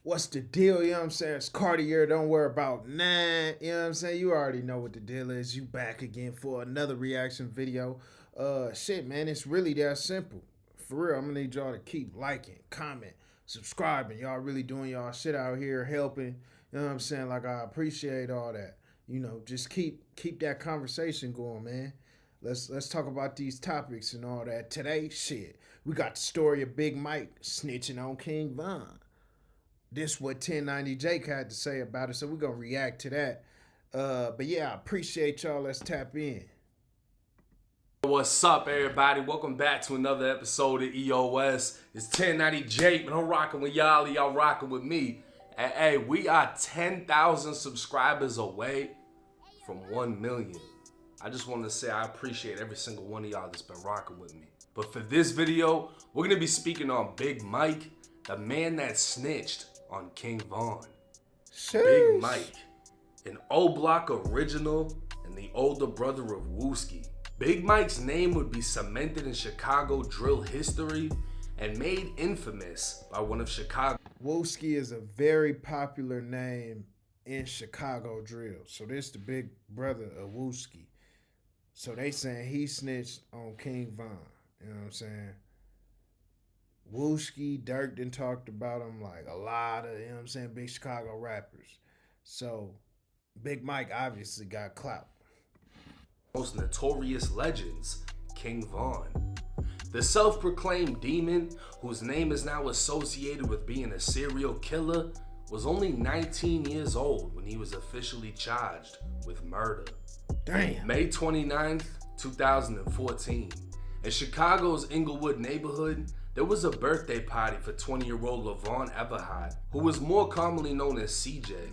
What's the deal? You know what I'm saying? It's Cartier. Don't worry about none. You know what I'm saying? You already know what the deal is. You back again for another reaction video. Shit, man. It's really that simple. For real, I'm gonna need y'all to keep liking, comment, subscribing. Y'all really doing y'all shit out here, helping. You know what I'm saying? Like I appreciate all that. You know, just keep that conversation going, man. Let's talk about these topics and all that. Today, shit, we got the story of Big Mike snitching on King Von. This what 1090 Jake had to say about it, so we're gonna react to that. But yeah, I appreciate y'all. Let's tap in. What's up, everybody? Welcome back to another episode of EOS. It's 1090 Jake, and I'm rocking with y'all. Y'all rocking with me. And hey, we are 10,000 subscribers away from 1 million. I just want to say I appreciate every single one of y'all that's been rocking with me. But for this video, we're gonna be speaking on Big Mike, the man that snitched on King Von. Sheesh. Big Mike, an O-Block original and the older brother of Wooski. Big Mike's name would be cemented in Chicago drill history and made infamous by one of Chicago. Wooski is a very popular name in Chicago drill. So this the big brother of Wooski. So they saying he snitched on King Von. You know what I'm saying? Wooski, Dirk done talked about him like a lot of, you know what I'm saying, big Chicago rappers. So Big Mike obviously got clout. Most notorious legends, King Von. The self-proclaimed demon, whose name is now associated with being a serial killer, was only 19 years old when he was officially charged with murder. Damn. May 29th, 2014. In Chicago's Inglewood neighborhood, there was a birthday party for 20-year-old LaVon Everhart, who was more commonly known as CJ.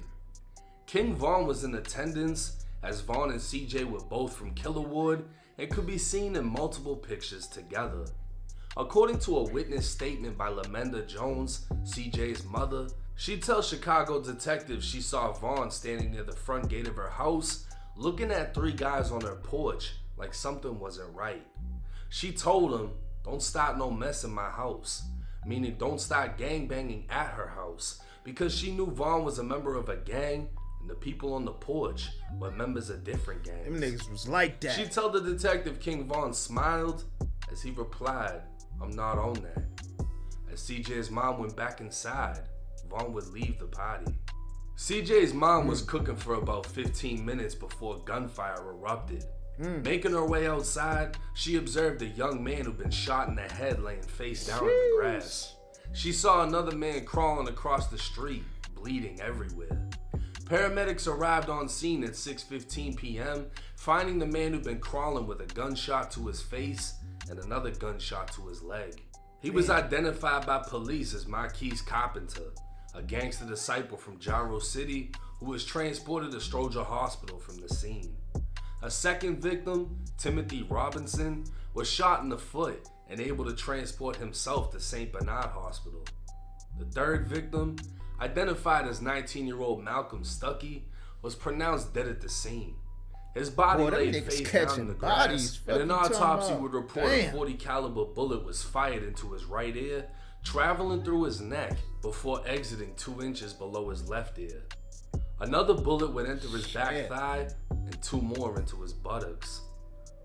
King Von was in attendance, as Von and CJ were both from Killerwood and could be seen in multiple pictures together. According to a witness statement by Lamenda Jones, CJ's mother, she tells Chicago detectives she saw Von standing near the front gate of her house, looking at 3 guys on her porch like something wasn't right. She told him, "Don't start no mess in my house," meaning don't start gangbanging at her house, because she knew Von was a member of a gang and the people on the porch were members of different gangs. Them niggas was like that. She told the detective King Von smiled as he replied, "I'm not on that." As CJ's mom went back inside, Von would leave the party. CJ's mom was cooking for about 15 minutes before gunfire erupted. Making her way outside, she observed a young man who'd been shot in the head laying face down in the grass. She saw another man crawling across the street, bleeding everywhere. Paramedics arrived on scene at 6:15 p.m., finding the man who'd been crawling with a gunshot to his face and another gunshot to his leg. He was identified by police as Marquise Carpenter, a gangster disciple from Jaro City who was transported to Stroger Hospital from the scene. A second victim, Timothy Robinson, was shot in the foot and able to transport himself to St. Bernard Hospital. The third victim, identified as 19-year-old Malcolm Stuckey, was pronounced dead at the scene. His body lay face down in the grass, and an autopsy would report a .40 caliber bullet was fired into his right ear, traveling through his neck before exiting 2 inches below his left ear. Another bullet would enter his back thigh and 2 more into his buttocks.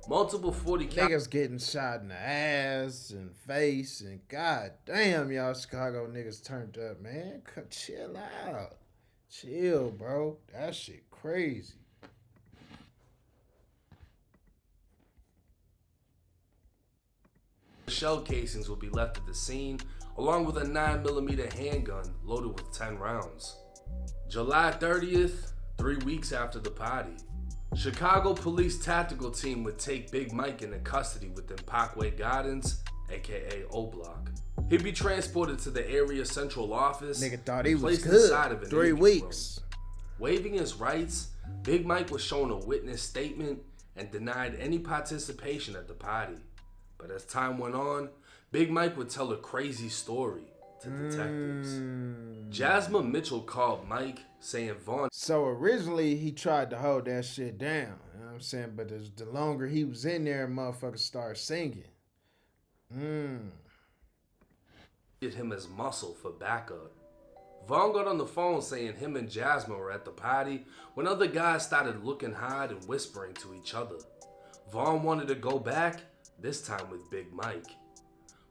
Multiple .40 niggas getting shot in the ass and face, and god damn, y'all Chicago niggas turned up, man. Chill out. Chill, bro. That shit crazy. shell casings would be left at the scene, along with a 9mm handgun loaded with 10 rounds. July 30th, 3 weeks after the party, Chicago police tactical team would take Big Mike into custody within Parkway Gardens, aka O-Block. He'd be transported to the area central office. Nigga thought he was placed good. inside of an 3 weeks. Waiving his rights, Big Mike was shown a witness statement and denied any participation at the party. But as time went on, Big Mike would tell a crazy story to detectives. Jasmine Mitchell called Mike, saying Vaughn. So originally he tried to hold that shit down, you know what I'm saying? But the longer he was in there, motherfuckers started singing. Did him as muscle for backup. Vaughn got on the phone saying him and Jasmine were at the party when other guys started looking hard and whispering to each other. Vaughn wanted to go back, this time with Big Mike.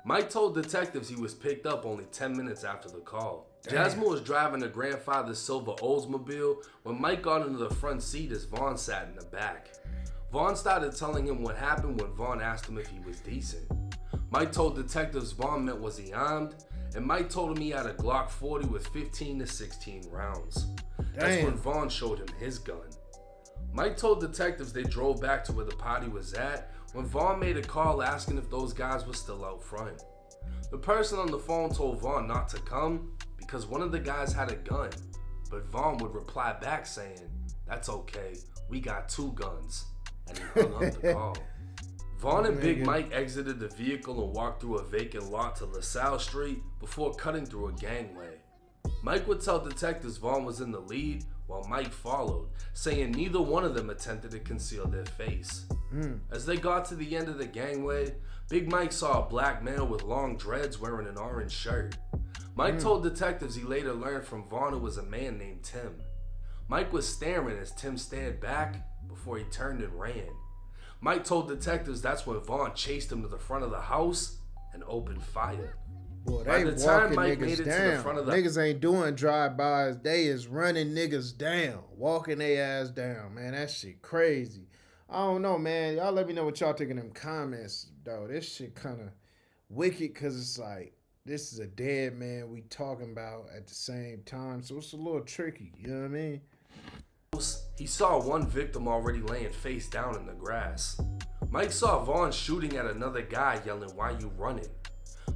Mike told detectives he was picked up only 10 minutes after the call. Damn. Jasmine was driving her grandfather's silver Oldsmobile when Mike got into the front seat as Vaughn sat in the back. Vaughn started telling him what happened when Vaughn asked him if he was decent. Mike told detectives Vaughn meant was he armed, and Mike told him he had a Glock 40 with 15 to 16 rounds. That's when Vaughn showed him his gun. Mike told detectives they drove back to where the party was at when Vaughn made a call asking if those guys were still out front. The person on the phone told Vaughn not to come because one of the guys had a gun, but Vaughn would reply back saying, "That's okay, we got 2 guns," and he hung up the call. Vaughn and Big Mike exited the vehicle and walked through a vacant lot to LaSalle Street before cutting through a gangway. Mike would tell detectives Vaughn was in the lead while Mike followed, saying neither one of them attempted to conceal their face. As they got to the end of the gangway, Big Mike saw a black male with long dreads wearing an orange shirt. Mike told detectives he later learned from Vaughn it was a man named Tim. Mike was staring as Tim stared back before he turned and ran. Mike told detectives that's when Vaughn chased him to the front of the house and opened fire. Boy, By they the time walking Mike made niggas it to the down. front of the Niggas ain't doing drive-bys. They is running niggas down. Walking their ass down, man. That shit crazy. I don't know, man. Y'all let me know what y'all think in them comments, though. This shit kind of wicked because it's like, this is a dead man we talking about at the same time. So it's a little tricky. You know what I mean? he saw one victim already laying face down in the grass. Mike saw Vaughn shooting at another guy yelling, "Why you running?"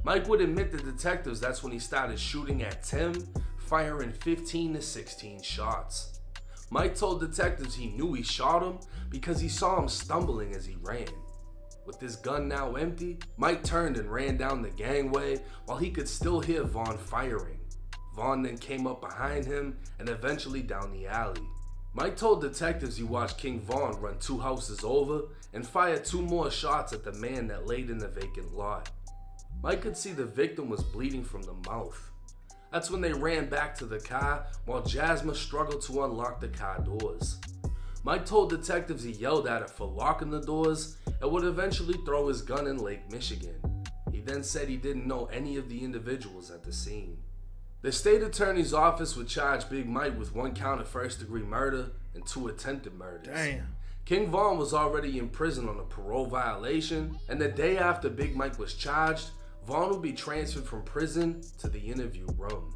Mike would admit to detectives that's when he started shooting at Tim, firing 15 to 16 shots. Mike told detectives he knew he shot him because he saw him stumbling as he ran. With his gun now empty, Mike turned and ran down the gangway while he could still hear Vaughn firing. Vaughn then came up behind him and eventually down the alley. Mike told detectives he watched King Vaughn run 2 houses over and fire 2 more shots at the man that laid in the vacant lot. Mike could see the victim was bleeding from the mouth. That's when they ran back to the car while Jasmine struggled to unlock the car doors. Mike told detectives he yelled at her for locking the doors and would eventually throw his gun in Lake Michigan. He then said he didn't know any of the individuals at the scene. The state attorney's office would charge Big Mike with 1 count of first-degree murder and 2 attempted murders. Damn. King Vaughn was already in prison on a parole violation, and the day after Big Mike was charged, Vaughn would be transferred from prison to the interview room.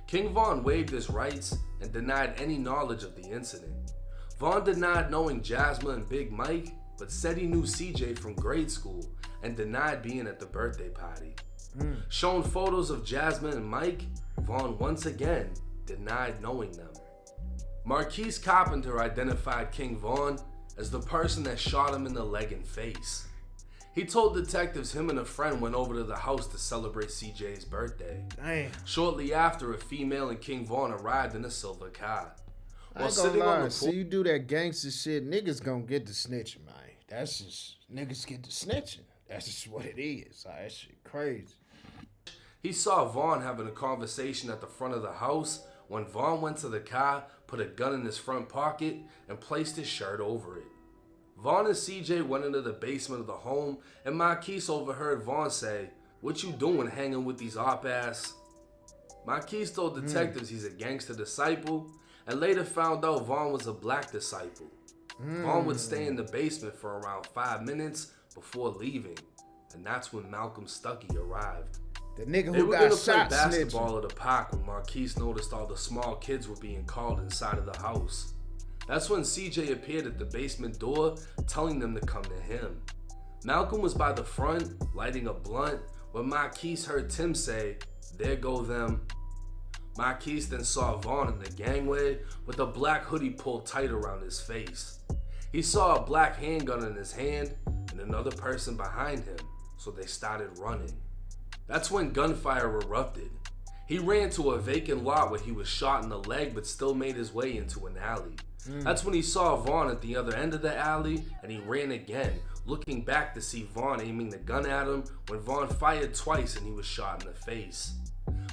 King Vaughn waived his rights and denied any knowledge of the incident. Vaughn denied knowing Jasmine and Big Mike, but said he knew CJ from grade school and denied being at the birthday party. Shown photos of Jasmine and Mike, Vaughn once again denied knowing them. Marquise Carpenter identified King Vaughn as the person that shot him in the leg and face. He told detectives him and a friend went over to the house to celebrate CJ's birthday. Damn. Shortly after, a female and King Vaughn arrived in a silver car. I ain't gonna lie. See, you do that gangster shit, niggas gonna get the snitching, man. That's just, niggas get the snitching. That's just what it is. Like, that shit crazy. He saw Vaughn having a conversation at the front of the house when Vaughn went to the car, put a gun in his front pocket, and placed his shirt over it. Vaughn and CJ went into the basement of the home, and Marquise overheard Vaughn say, "What you doing hanging with these op-ass?" Marquise told detectives he's a gangster disciple, and later found out Vaughn was a black disciple. Vaughn would stay in the basement for around 5 minutes before leaving, and that's when Malcolm Stuckey arrived. The nigga They who were got gonna play shot basketball snitching. at the park when Marquise noticed all the small kids were being called inside of the house. That's when CJ appeared at the basement door, telling them to come to him. Malcolm was by the front, lighting a blunt, when Marquise heard Tim say, "There go them." Marquise then saw Vaughn in the gangway with a black hoodie pulled tight around his face. He saw a black handgun in his hand and another person behind him, so they started running. That's when gunfire erupted. He ran to a vacant lot where he was shot in the leg but still made his way into an alley. That's when he saw Vaughn at the other end of the alley, and he ran again, looking back to see Vaughn aiming the gun at him when Vaughn fired twice and he was shot in the face.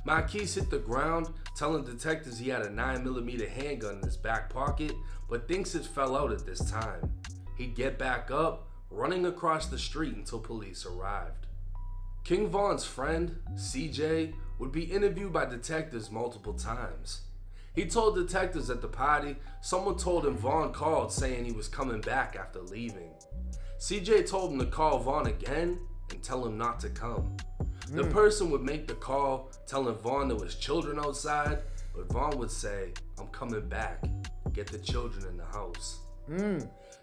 Marquise hit the ground, telling detectives he had a 9mm handgun in his back pocket, but thinks it fell out at this time. He'd get back up, running across the street until police arrived. King Von's friend, CJ, would be interviewed by detectives multiple times. He told detectives at the party someone told him Von called saying he was coming back after leaving. CJ told him to call Von again and tell him not to come. The person would make the call telling Von there was children outside, but Von would say, "I'm coming back. Get the children in the house."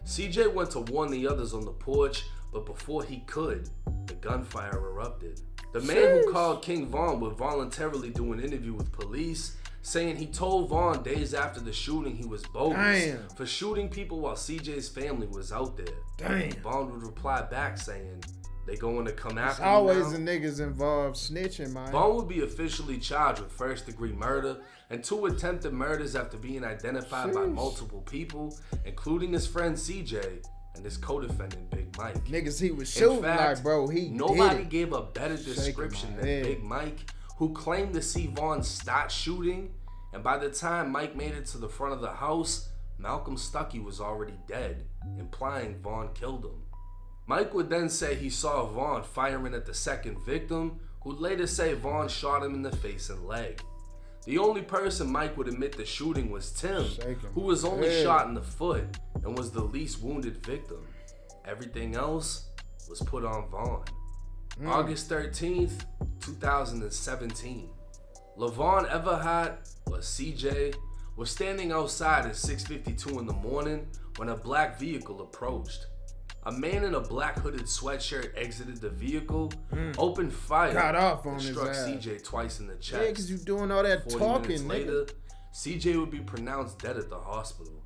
CJ went to warn the others on the porch, but before he could, the gunfire erupted. The man who called King Von would voluntarily do an interview with police, saying he told Von days after the shooting he was bogus for shooting people while CJ's family was out there. Von would reply back saying, "They going to come after me now?" Always the niggas involved snitching, man. Von would be officially charged with first-degree murder and 2 attempted murders after being identified by multiple people, including his friend CJ and his co-defendant Big Mike. Niggas he was shooting, In fact, like, bro, he nobody did it. gave a better description than Big Mike, who claimed to see Von start shooting, and by the time Mike made it to the front of the house, Malcolm Stuckey was already dead, implying Von killed him. Mike would then say he saw Von firing at the second victim, who would later say Von shot him in the face and leg. The only person Mike would admit the shooting was Tim, who was only shot in the foot and was the least wounded victim. Everything else was put on Von. August 13th, 2017. LaVon Everhart, or CJ, was standing outside at 6:52 in the morning when a black vehicle approached. A man in a black hooded sweatshirt exited the vehicle, opened fire, Got off on and his struck ass. CJ twice in the chest. Yeah, because you doing all that 40 talking, minutes later, nigga. CJ would be pronounced dead at the hospital.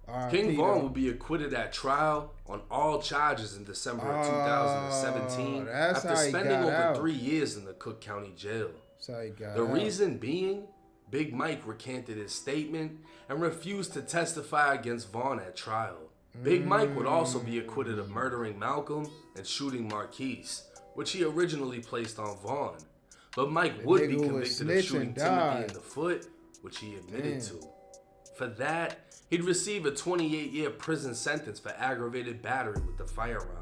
R.I.P. King Von though. would be acquitted at trial on all charges in December of 2017 that's after how he spending got over out. 3 years in the Cook County Jail. That's how he got The out. reason being, Big Mike recanted his statement and refused to testify against Von at trial. Big Mike would also be acquitted of murdering Malcolm and shooting Marquise, which he originally placed on Von. But Mike would be nigga who was convicted of shooting snitching Timothy died. in the foot, which he admitted to. For that, he'd receive a 28-year prison sentence for aggravated battery with the firearm.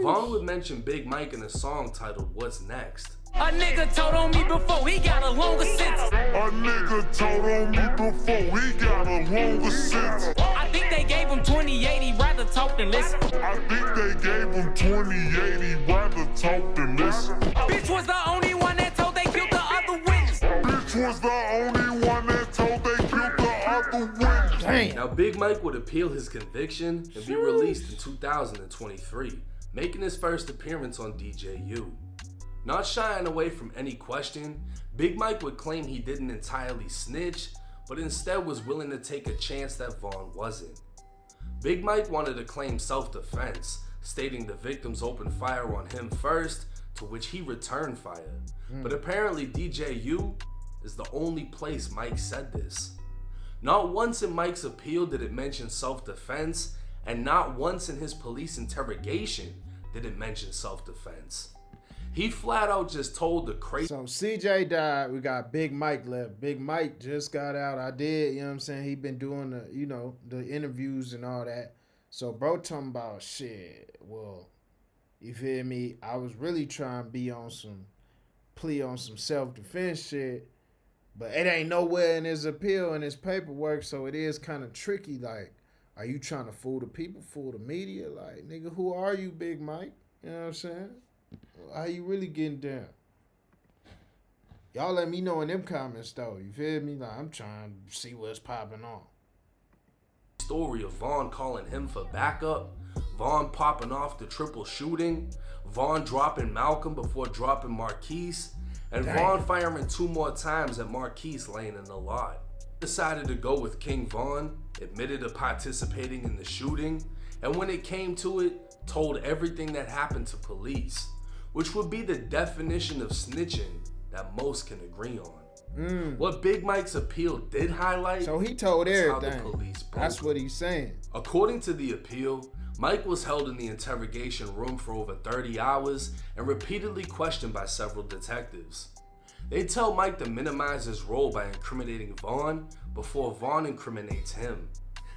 Von would mention Big Mike in a song titled "What's Next?" A nigga told on me before he got a longer sentence. A nigga told on me before he got a longer sentence. I think they gave him 2080, rather talk than listen. I think they gave him 2080, rather talk than listen. Bitch was the only one that told they killed the other witness. Bitch was the only one that told they killed the other witness. Damn. Now, Big Mike would appeal his conviction and be released in 2023, making his first appearance on DJU. Not shying away from any question, Big Mike would claim he didn't entirely snitch, but instead was willing to take a chance that Von wasn't. Big Mike wanted to claim self-defense, stating the victims opened fire on him first, to which he returned fire. But apparently DJU is the only place Mike said this. Not once in Mike's appeal did it mention self-defense, and not once in his police interrogation did it mention self-defense. He flat out just told the crazy. So CJ died. We got Big Mike left. Big Mike just got out. I did, you know what I'm saying? He been doing the, you know, the interviews and all that. So bro talking about shit. Well, you feel me? I was really trying to be on some plea on some self-defense shit. But it ain't nowhere in his appeal and his paperwork. So it is kind of tricky. Like, are you trying to fool the people, fool the media? Like, nigga, who are you, Big Mike? You know what I'm saying? How you really getting down? Y'all let me know in them comments though. You feel me? Like, I'm trying to see what's popping on. Story of Von calling him for backup, Von popping off the triple shooting, Von dropping Malcolm before dropping Marquise, and Von firing 2 more times at Marquise laying in the lot. Decided to go with King Von, admitted to participating in the shooting, and when it came to it, told everything that happened to police, which would be the definition of snitching that most can agree on. What Big Mike's appeal did highlight, So he told is how the everything. police broke That's him. what he's saying. According to the appeal, Mike was held in the interrogation room for over 30 hours and repeatedly questioned by several detectives. They tell Mike to minimize his role by incriminating Vaughn before Vaughn incriminates him.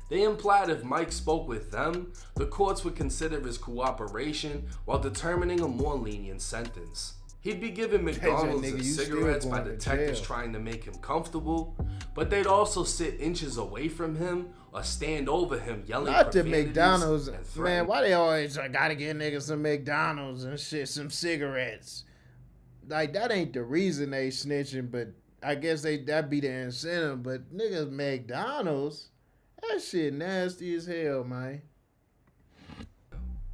They implied if Mike spoke with them, the courts would consider his cooperation while determining a more lenient sentence. He'd be given McDonald's and cigarettes by detectives trying to make him comfortable, but they'd also sit inches away from him or stand over him yelling Not the profanities McDonald's, and man. threatening. Why they always gotta get niggas some McDonald's and shit, some cigarettes? Like, that ain't the reason they snitching, but I guess that be the incentive. But niggas McDonald's, that shit nasty as hell, man.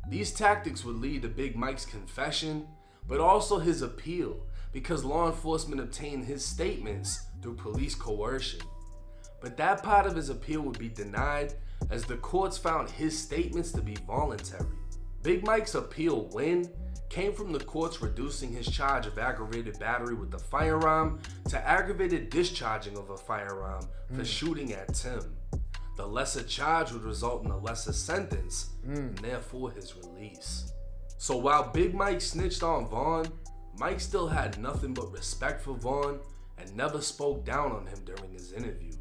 These tactics would lead to Big Mike's confession, but also his appeal, because law enforcement obtained his statements through police coercion. But that part of his appeal would be denied as the courts found his statements to be voluntary. Big Mike's appeal win came from the courts reducing his charge of aggravated battery with a firearm to aggravated discharging of a firearm for shooting at Tim. The lesser charge would result in a lesser sentence, and therefore his release. So while Big Mike snitched on Vaughn, Mike still had nothing but respect for Vaughn and never spoke down on him during his interview.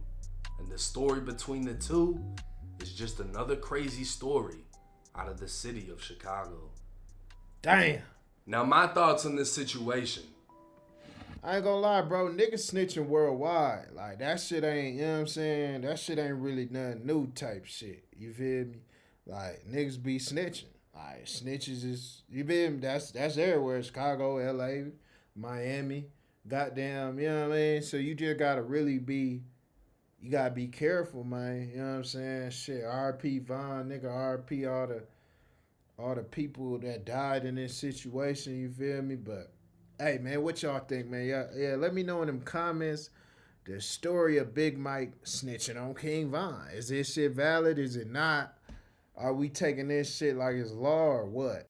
And the story between the two is just another crazy story out of the city of Chicago. Damn. Now my thoughts on this situation. I ain't gonna lie, bro. Niggas snitching worldwide. Like, that shit ain't, you know what I'm saying? That shit ain't really nothing new type shit. You feel me? Like, niggas be snitching. Like, snitches is, you feel me? That's everywhere. Chicago, LA, Miami, goddamn, you know what I mean? So you just gotta really be, you gotta be careful, man. You know what I'm saying? Shit, RP Vaughn, nigga, RP all the people that died in this situation, you feel me? But hey, man, what y'all think, man? Yeah, let me know in them comments the story of Big Mike snitching on King Von. Is this shit valid? Is it not? Are we taking this shit like it's law or what?